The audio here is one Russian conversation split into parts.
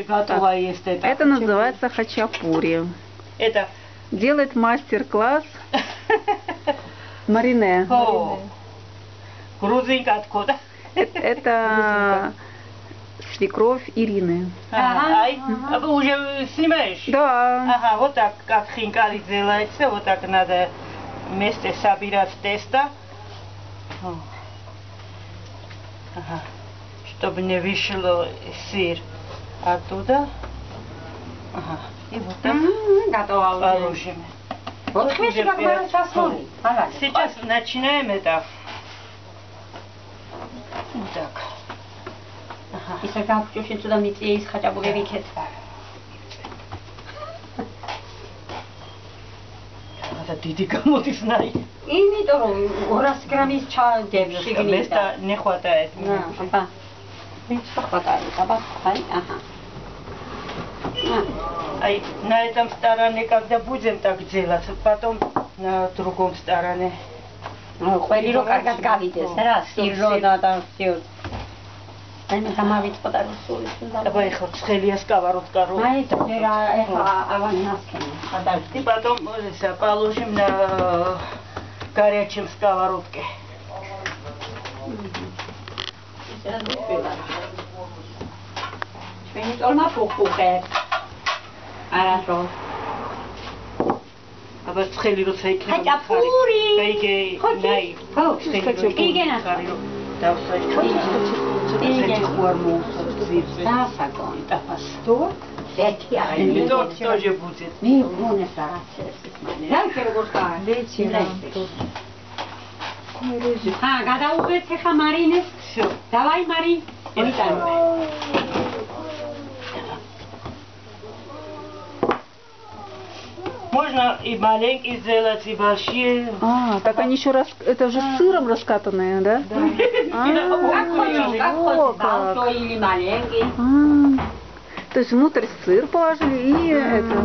Готова есть это. Это называется хачапури. Это Делает мастер-класс Марине. Грузинка откуда? Это свекровь Ирины. А вы уже снимаешь? Да. Ага, вот так, как хинкали делается, вот так надо вместе собирать тесто. Ага, чтобы не вышло сыр оттуда. Ага, и вот так положим. Вот Сейчас начинаем это. Вот так. Ага. Ისა გავჭუში თუ და მიწია ის ხაჭაპური ვიქეთ. და დიდი გამოდის ნაი. იმიტომ რომ 200 გრამის ჩადებს შიგნით. Место не хватает. აბა. Ведь хватает, აბა, აი, аха. Ай, на этом стороне, когда будем так делать, потом на другом стороне. ყველი რო კარგად გავიდეს რა, სირო და всё. Აი მე გამავიწყდა რუსული თუნდა. Давай хоть схелия сковородка ру. Აი და ეხლა ავანი ნასკენი. И потом положим на горячем сковородке. ჩვენი ტოლმა ფუხუხებს. არასო. აბა სხელი როცა იქნება. ხაჭაპური. ბეიგე, ნაი. ხო, იგენა. Igen. Засагон. Что? Эти они. Тот тоже будет. Не, он не старается. Дайте руку. А, когда уберете хамарины? Все. Давай, Мари. Можно и маленькие сделать, и большие. А, так они еще раз, это же с сыром раскатанные, да? Как хочешь, большой или маленький. То есть внутрь сыр положили и это.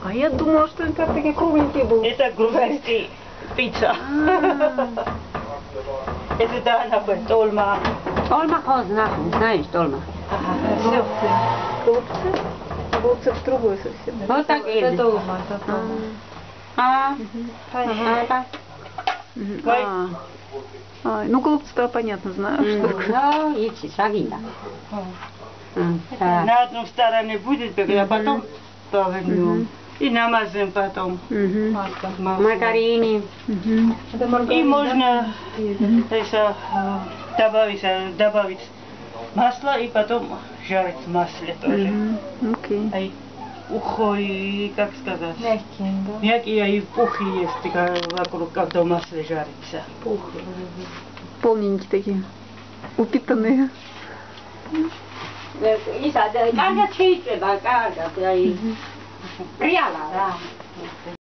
А я думала, что это такие кругленькие были. Это грузинский пицца. Это да, толма. Толма поздно, знаешь, толма. Все. Голубцы? Голубцы другой совсем. Вот так или? Это толма. Ну, голубцы-то понятно, знаю, что такое. Ну, идти, сагинда. На одной стороне будет, а потом повернем. И намазаем потом. Маргарини. И можно добавить масло и потом жарить в масле тоже. Окей. Ухой, как сказать? Мягкие и пухи есть, вокруг, когда в масле жарится. Пухи. Полненькие такие, упитанные. Ისა, კარგად შეიძლება, კარგად, აი. რეალა რა.